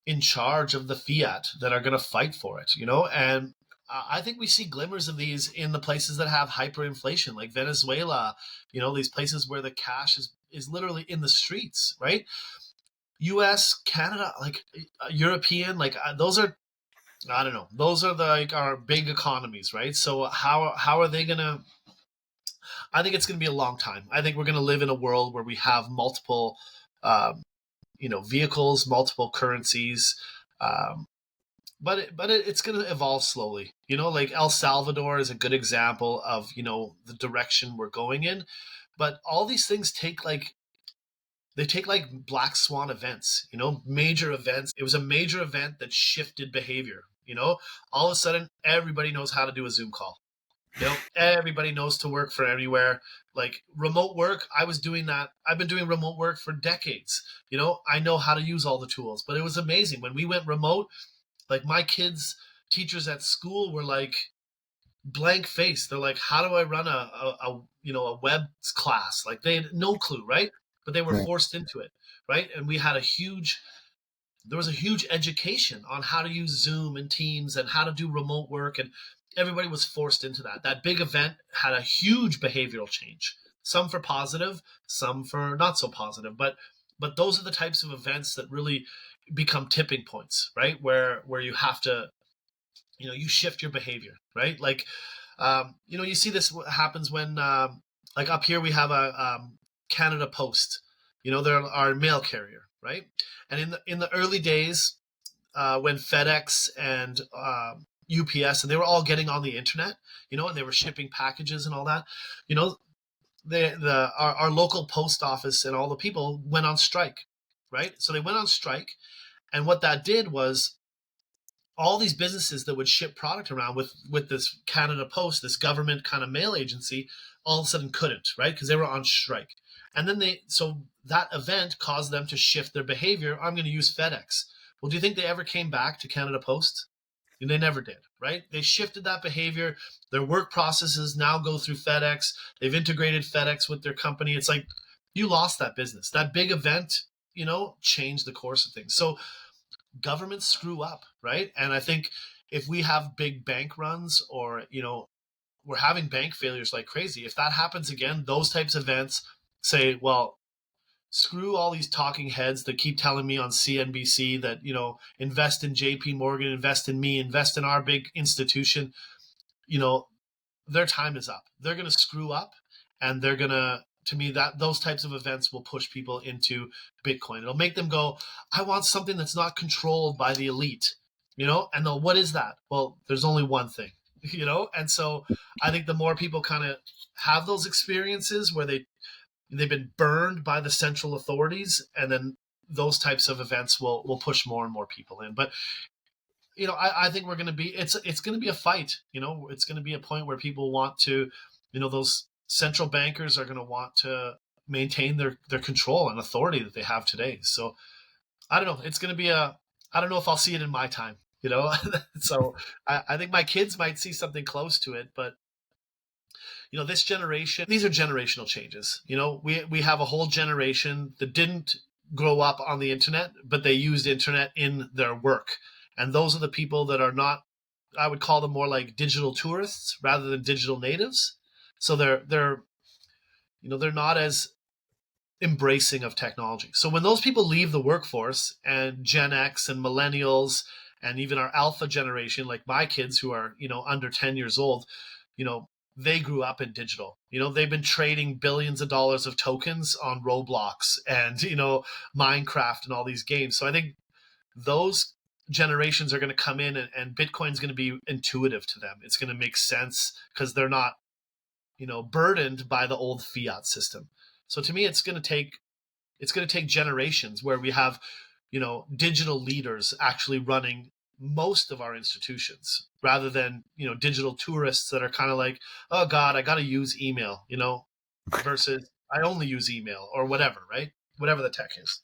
S1: in charge of the fiat that are going to fight for it, and I think we see glimmers of these in the places that have hyperinflation, like Venezuela, these places where the cash is literally in the streets, right? US, Canada, like European, like those are, I don't know, those are like our big economies, right? So how are they going to, I think it's going to be a long time. I think we're going to live in a world where we have multiple, um, vehicles, multiple currencies, um, but it's going to evolve slowly. Like El Salvador is a good example of the direction we're going in. But all these things take like black swan events, major events. It was a major event that shifted behavior. All of a sudden, everybody knows how to do a Zoom call. Everybody knows to work from anywhere. Like remote work, I was doing that. I've been doing remote work for decades. I know how to use all the tools. But it was amazing when we went remote. Like my kids, teachers at school were like blank face. They're like, "How do I run a web class?" Like they had no clue, right? But they were
S2: Yeah.
S1: forced into it, right? And we had there was a huge education on how to use Zoom and Teams and how to do remote work, and everybody was forced into that. That big event had a huge behavioral change, some for positive, some for not so positive. But But those are the types of events that really become tipping points, right? Where you have to, you shift your behavior, right? Like, you see this happens when, like up here we have a Canada Post. They're our mail carrier, right? And in the early days, when FedEx and UPS, and they were all getting on the internet, and they were shipping packages and all that, you know, our local post office and all the people went on strike, right? So they went on strike, and what that did was all these businesses that would ship product around with this Canada Post, this government kind of mail agency, all of a sudden couldn't, right? Because they were on strike. And then so that event caused them to shift their behavior. I'm going to use FedEx. Well, do you think they ever came back to Canada Post? They never did, right? They shifted that behavior. Their work processes now go through FedEx. They've integrated FedEx with their company. It's like you lost that business. That big event, changed the course of things. So governments screw up, right? And I think if we have big bank runs, or we're having bank failures like crazy, if that happens again, those types of events say, well, screw all these talking heads that keep telling me on CNBC that invest in JP Morgan, invest in me, invest in our big institution. you know their time is up. They're going to screw up, and they're going to me, that those types of events will push people into Bitcoin. It'll make them go, I want something that's not controlled by the elite, and they'll, what is that? Well, there's only one thing, and so I think the more people kind of have those experiences where they've been burned by the central authorities, and then those types of events will push more and more people in. But I think we're going to be, it's going to be a fight. It's going to be a point where people want to, those central bankers are going to want to maintain their control and authority that they have today. So I don't know. It's going to be I don't know if I'll see it in my time. So I think my kids might see something close to it, but this generation, these are generational changes. We have a whole generation that didn't grow up on the internet, but they used internet in their work. And those are the people that are not, I would call them more like digital tourists rather than digital natives. So they're not as embracing of technology. So when those people leave the workforce, and Gen X and millennials and even our alpha generation, like my kids who are, under 10 years old, they grew up in digital. They've been trading billions of dollars of tokens on Roblox and, Minecraft and all these games. So I think those generations are going to come in, and Bitcoin's going to be intuitive to them. It's going to make sense because they're not, burdened by the old fiat system. So to me, it's going to take generations where we have, digital leaders actually running most of our institutions, rather than, digital tourists that are kind of like, oh God, I got to use email, versus I only use email or whatever, right? Whatever the tech is.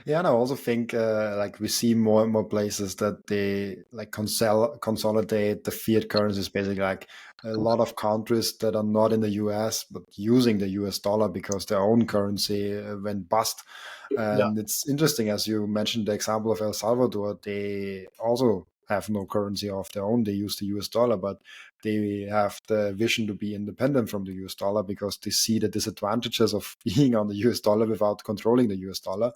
S2: Yeah, and I also think like we see more and more places that they like consolidate the fiat currencies, basically like a lot of countries that are not in the US but using the US dollar because their own currency went bust.
S1: Yeah.
S2: And it's interesting, as you mentioned the example of El Salvador, they also have no currency of their own. They use the US dollar, but they have the vision to be independent from the US dollar because they see the disadvantages of being on the US dollar without controlling the US dollar.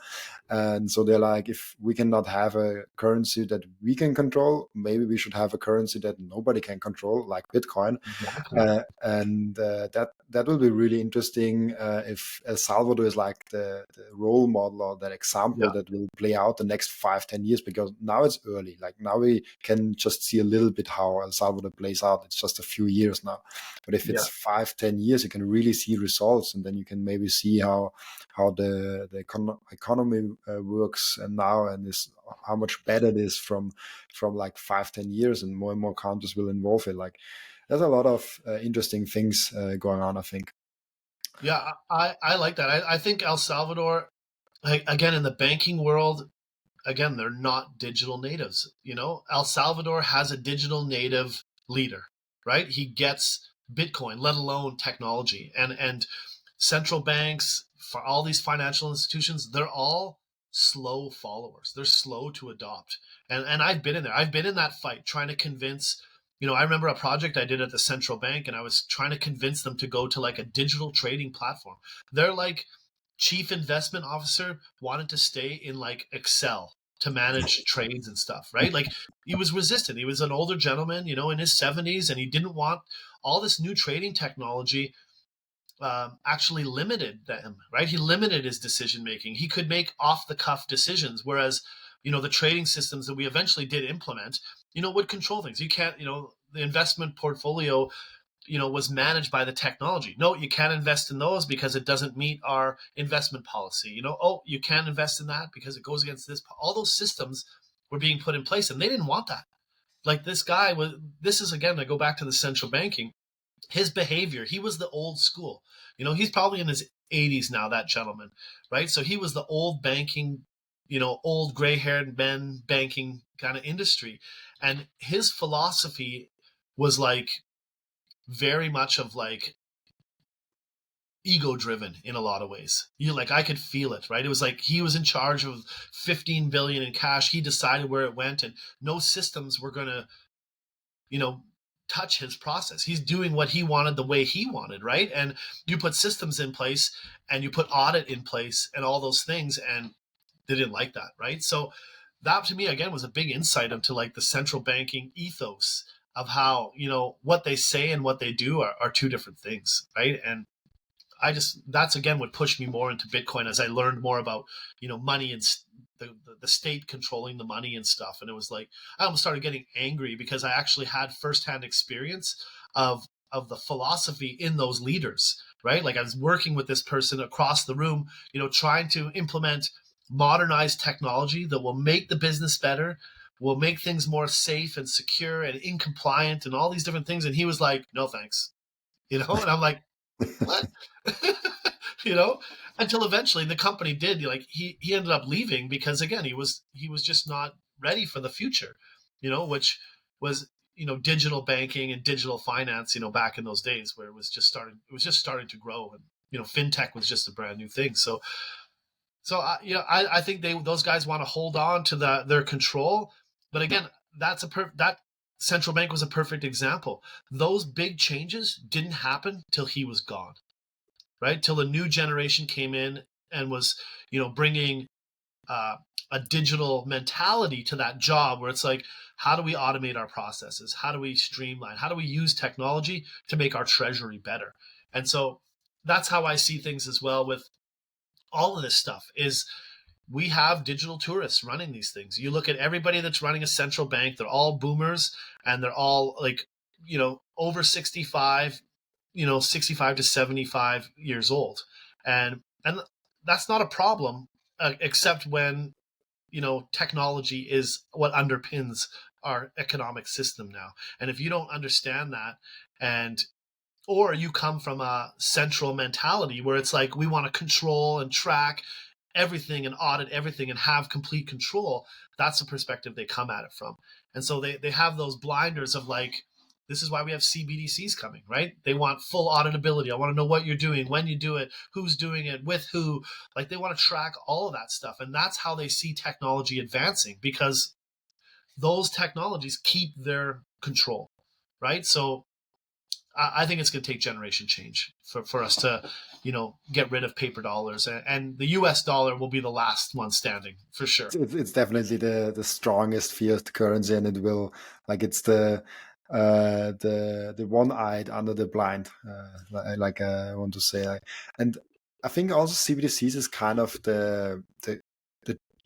S2: And so they're like, if we cannot have a currency that we can control, maybe we should have a currency that nobody can control, like Bitcoin.
S1: Exactly.
S2: And that will be really interesting if El Salvador is like the role model or that example
S1: Yeah.
S2: that will play out the next 5-10 years, because now it's early. Like now we can just see a little bit how El Salvador plays out. It's just a few years now. But if
S1: Yeah.
S2: it's 5-10 years, you can really see results, and then you can maybe see how the economy works and now, and is how much better it is from like 5-10 years, and more countries will involve it. Like there's a lot of interesting things going on, I think.
S1: Yeah. I like that. I think El Salvador, like, again, in the banking world, again, they're not digital natives. El Salvador has a digital native leader, right? He gets Bitcoin, let alone technology. And central banks, for all these financial institutions, they're all slow followers. They're slow to adopt. And I've been in there. I've been in that fight trying to convince, I remember a project I did at the central bank, and I was trying to convince them to go to like a digital trading platform. They're like, chief investment officer wanted to stay in like Excel to manage trades and stuff, right? Like he was resistant. He was an older gentleman, in his 70s, and he didn't want all this new trading technology. Actually limited them, right? He limited his decision making. He could make off the cuff decisions, whereas the trading systems that we eventually did implement, would control things. You can't, the investment portfolio was managed by the technology. No, you can't invest in those because it doesn't meet our investment policy. Oh, you can't invest in that because it goes against this. All those systems were being put in place, and they didn't want that. Like this guy was. This is again, I go back to the central banking. His behavior. He was the old school. He's probably in his 80s now. That gentleman, right? So he was the old banking. Old gray-haired men banking kind of industry, and his philosophy was like very much of like ego driven in a lot of ways. I could feel it, right? It was like he was in charge of 15 billion in cash. He decided where it went, and no systems were going to, you know, touch his process. He's doing what he wanted the way he wanted, right? And you put systems in place and you put audit in place and all those things, and they didn't like that, right? So that to me again was a big insight into like the central banking ethos of how, what they say and what they do are two different things, right? And that's again what pushed me more into Bitcoin as I learned more about money and the state controlling the money and stuff. And it was like I almost started getting angry because I actually had firsthand experience of the philosophy in those leaders, right? Like I was working with this person across the room, trying to implement modernized technology that will make the business better, will make things more safe and secure and in compliant and all these different things. And he was like, no thanks, and I'm like, what? you know until eventually the company did, like he ended up leaving because again he was just not ready for the future, which was digital banking and digital finance, back in those days where it was just starting to grow, and fintech was just a brand new thing. So I think those guys want to hold on to their control, but again, that central bank was a perfect example. Those big changes didn't happen till he was gone, right? Till a new generation came in and was, bringing uh, a digital mentality to that job where it's like, how do we automate our processes? How do we streamline? How do we use technology to make our treasury better? And so that's how I see things as well with all of this stuff is we have digital tourists running these things. You look at everybody that's running a central bank, they're all boomers and they're all like, over 65, 65 to 75 years old. And that's not a problem, except when, technology is what underpins our economic system now. And if you don't understand that, and or you come from a central mentality where it's like we want to control and track everything and audit everything and have complete control, that's the perspective they come at it from. And so they have those blinders of like, this is why we have CBDCs coming, right? They want full auditability. I want to know what you're doing, when you do it, who's doing it, with who. Like they want to track all of that stuff. And that's how they see technology advancing, because those technologies keep their control, right? So I think it's going to take generation change for us to, get rid of paper dollars, and the U.S. dollar will be the last one standing for sure.
S2: It's definitely the strongest fiat currency, and it will, like, it's the one-eyed under the blind, like I want to say. And I think also CBDCs is kind of the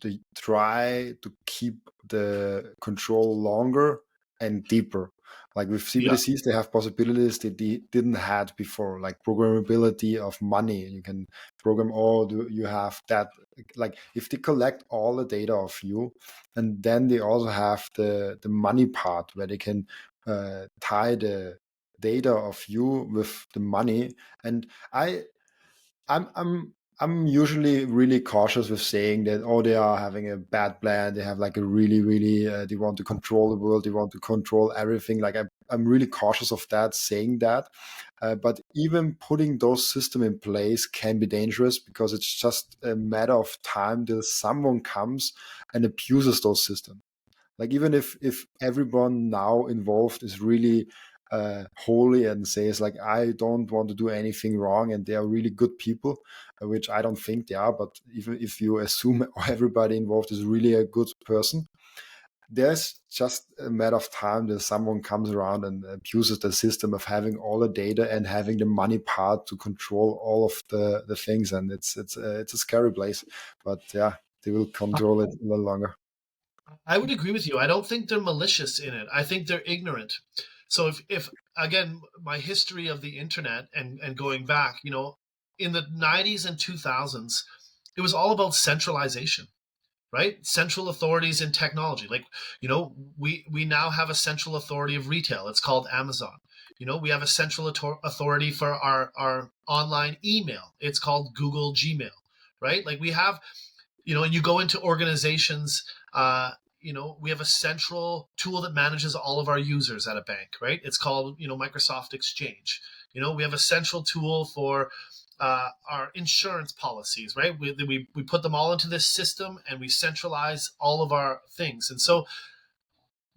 S2: the try to keep the control longer and deeper. Like with
S1: Yeah,
S2: CBDCs, they have possibilities that they didn't had before, like programmability of money. You can program, you have that. Like if they collect all the data of you, and then they also have the money part where they can tie the data of you with the money. And I I'm usually really cautious with saying that, oh, they are having a bad plan. They have like a really they want to control the world. They want to control everything. Like I'm really cautious of that, saying that. But even putting those systems in place can be dangerous, because it's just a matter of time till someone comes and abuses those systems. Like even if everyone now involved is really holy and says like, I don't want to do anything wrong, and they are really good people, which I don't think they are. But if you assume everybody involved is really a good person, there's just a matter of time that someone comes around and abuses the system of having all the data and having the money part to control all of the things, and it's a scary place. But yeah, they will control it a little longer.
S1: I would agree with you. I don't think they're malicious in it. I think they're ignorant. So if again, my history of the internet and going back, in the 90s and 2000s, it was all about centralization, right? Central authorities in technology. Like, we now have a central authority of retail. It's called Amazon. We have a central authority for our online email. It's called Google Gmail, right? Like we have, and you go into organizations, we have a central tool that manages all of our users at a bank, right? It's called, Microsoft Exchange. We have a central tool for our insurance policies, right? We put them all into this system and we centralize all of our things. And so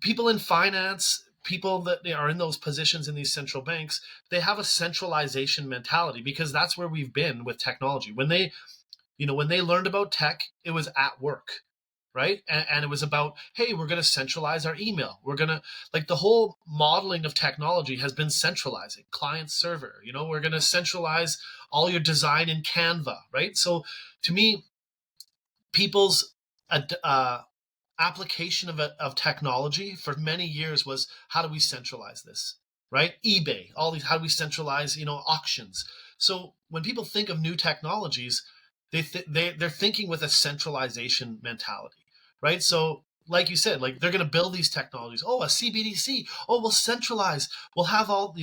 S1: people in finance, people that are in those positions in these central banks, they have a centralization mentality because that's where we've been with technology. When they learned about tech, it was at work, right? And it was about, hey, we're going to centralize our email. We're going to, like, the whole modeling of technology has been centralizing client server. We're going to centralize all your design in Canva, right? So to me, people's application of technology for many years was, how do we centralize this, right? eBay, all these, how do we centralize, auctions? So when people think of new technologies, they're thinking with a centralization mentality, right? So like you said, like they're going to build these technologies. Oh, a CBDC. Oh, we'll centralize. We'll have all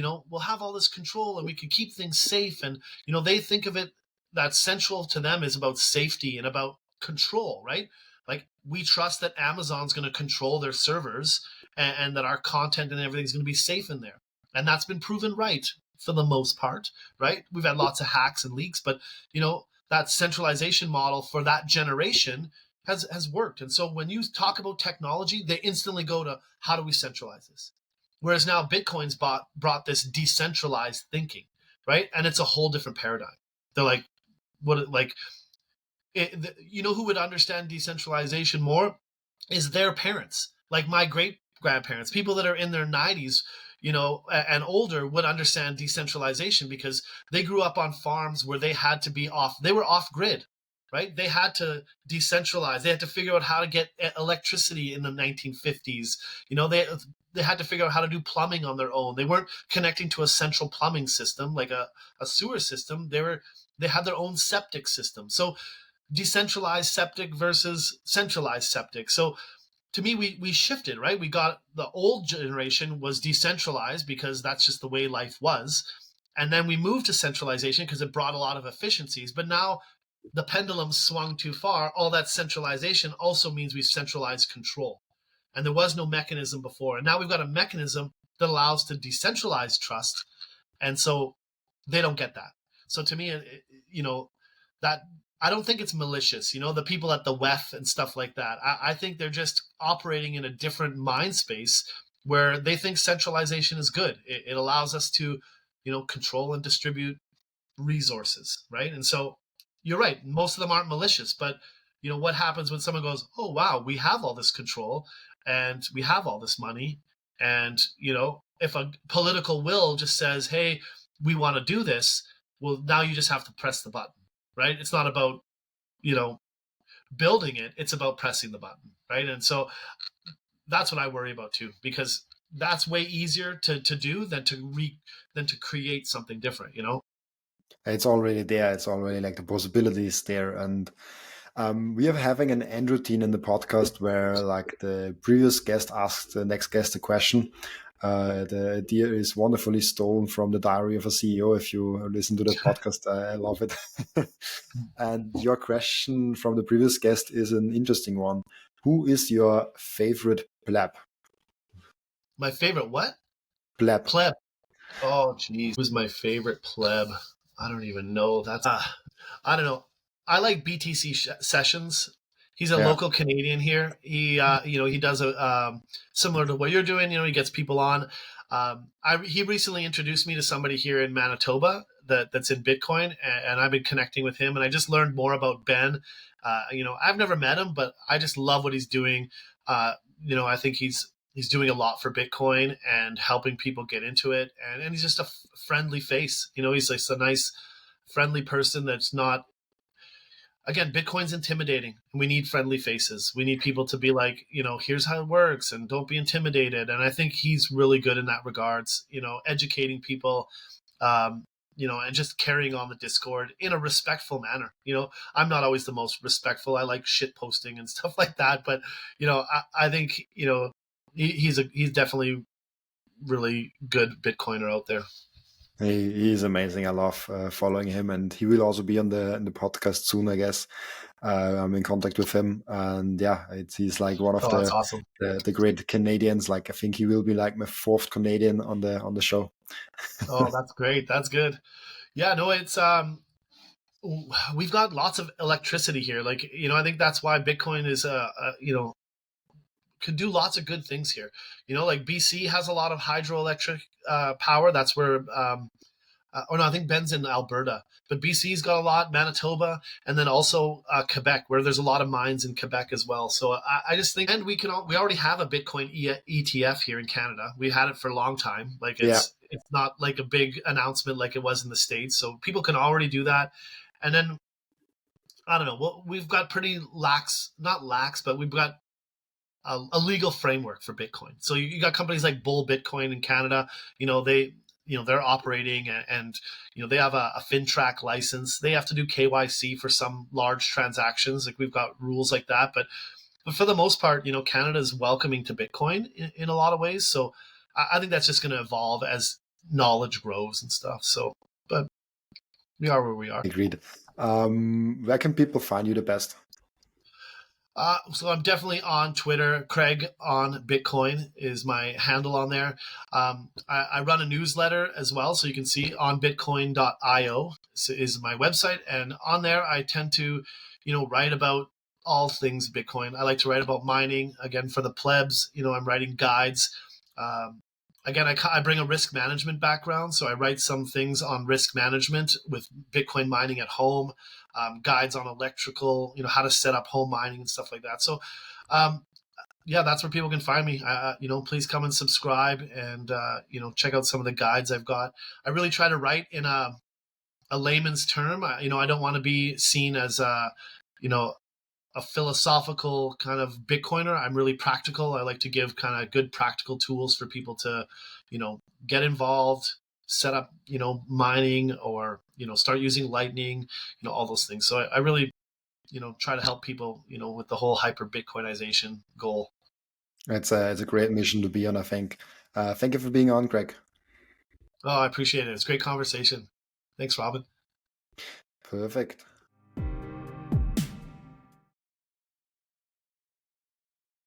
S1: this control, and we can keep things safe. And they think of it, that central to them is about safety and about control, right? Like we trust that Amazon's going to control their servers, and that our content and everything's going to be safe in there. And that's been proven right for the most part, right? We've had lots of hacks and leaks, but that centralization model for that generation has worked. And so when you talk about technology, they instantly go to, how do we centralize this? Whereas now Bitcoin's brought this decentralized thinking, right? And it's a whole different paradigm. They're like, what, like, who would understand decentralization more is their parents, like my great grandparents, people that are in their 90s, and older, would understand decentralization because they grew up on farms where they were off grid, right? They had to decentralize. They had to figure out how to get electricity in the 1950s. They had to figure out how to do plumbing on their own. They weren't connecting to a central plumbing system like a sewer system. They had their own septic system. So decentralized septic versus centralized septic. So to me, we shifted, right? We got, the old generation was decentralized because that's just the way life was. And then we moved to centralization because it brought a lot of efficiencies. But now the pendulum swung too far. All that centralization also means we've centralized control. And there was no mechanism before. And now we've got a mechanism that allows to decentralize trust. And so they don't get that. So to me, that, I don't think it's malicious. The people at the WEF and stuff like that. I think they're just operating in a different mind space where they think centralization is good. It allows us to, control and distribute resources, right? And so you're right. Most of them aren't malicious, but what happens when someone goes, "Oh wow, we have all this control and we have all this money," and if a political will just says, "Hey, we want to do this," well, now you just have to press the button, right? It's not about you know building it; it's about pressing the button, right? And so that's what I worry about too, because that's way easier to do than to create something different.
S2: It's already there. It's already like the possibilities there. And we are having an end routine in the podcast where like the previous guest asks the next guest a question. The idea is wonderfully stolen from the Diary of a CEO. If you listen to the podcast, I love it. And your question from the previous guest is an interesting one. Who is your favorite pleb?
S1: My favorite what?
S2: Pleb.
S1: Pleb. Oh, geez. Who's my favorite pleb? I don't even know. I don't know. I like BTC Sessions. He's a
S2: Yeah.
S1: local Canadian here. He does a similar to what you're doing. He gets people on. He recently introduced me to somebody here in Manitoba that's in Bitcoin, and I've been connecting with him, and I just learned more about Ben. I've never met him, but I just love what he's doing. I think he's doing a lot for Bitcoin and helping people get into it, and he's just a friendly face. He's like a nice, friendly person that's not. Again, Bitcoin's intimidating. We need friendly faces. We need people to be like, here's how it works and don't be intimidated. And I think he's really good in that regards, educating people, and just carrying on the Discord in a respectful manner. I'm not always the most respectful. I like shit posting and stuff like that. But, I think, he's definitely really good Bitcoiner out there.
S2: He is amazing. I love following him, and he will also be on the podcast soon, I guess. I'm in contact with him, and yeah, he's like one of
S1: Oh, that's awesome.
S2: the great Canadians. Like I think he will be like my fourth Canadian on the show.
S1: Oh, that's great. That's good. Yeah, no, it's we've got lots of electricity here. Like, I think that's why Bitcoin is, could do lots of good things here. Like BC has a lot of hydroelectric power. That's where, oh no, I think Ben's in Alberta, but BC's got a lot, Manitoba, and then also Quebec, where there's a lot of mines in Quebec as well. So I just think, and we already have a Bitcoin ETF here in Canada. We had it for a long time. Like
S2: Yeah,
S1: it's not like a big announcement like it was in the States. So people can already do that. And then I don't know. Well, we've got pretty lax, not lax, but we've got a legal framework for Bitcoin. So you got companies like Bull Bitcoin in Canada. They're operating, and they have a FinTrack license. They have to do KYC for some large transactions. Like we've got rules like that, but for the most part, Canada is welcoming to Bitcoin in a lot of ways. So I think that's just going to evolve as knowledge grows and stuff. So, but we are where we are.
S2: agreed. Where can people find you the best?
S1: So I'm definitely on Twitter. Craig on Bitcoin is my handle on there. I run a newsletter as well, so you can see on bitcoin.io is my website, and on there I tend to, write about all things Bitcoin. I like to write about mining. Again, for the plebs, I'm writing guides. Again, I bring a risk management background, so I write some things on risk management with Bitcoin mining at home, guides on electrical, how to set up home mining and stuff like that. So, yeah, that's where people can find me. Please come and subscribe and check out some of the guides I've got. I really try to write in a layman's term. I don't want to be seen as you know, a philosophical kind of Bitcoiner. I'm really practical. I like to give kind of good practical tools for people to, get involved, set up, mining or, start using Lightning, all those things. So I really, try to help people, with the whole hyper Bitcoinization goal.
S2: It's a great mission to be on, I think. Thank you for being on, Greg.
S1: Oh, I appreciate it. It's a great conversation. Thanks, Robin.
S2: Perfect.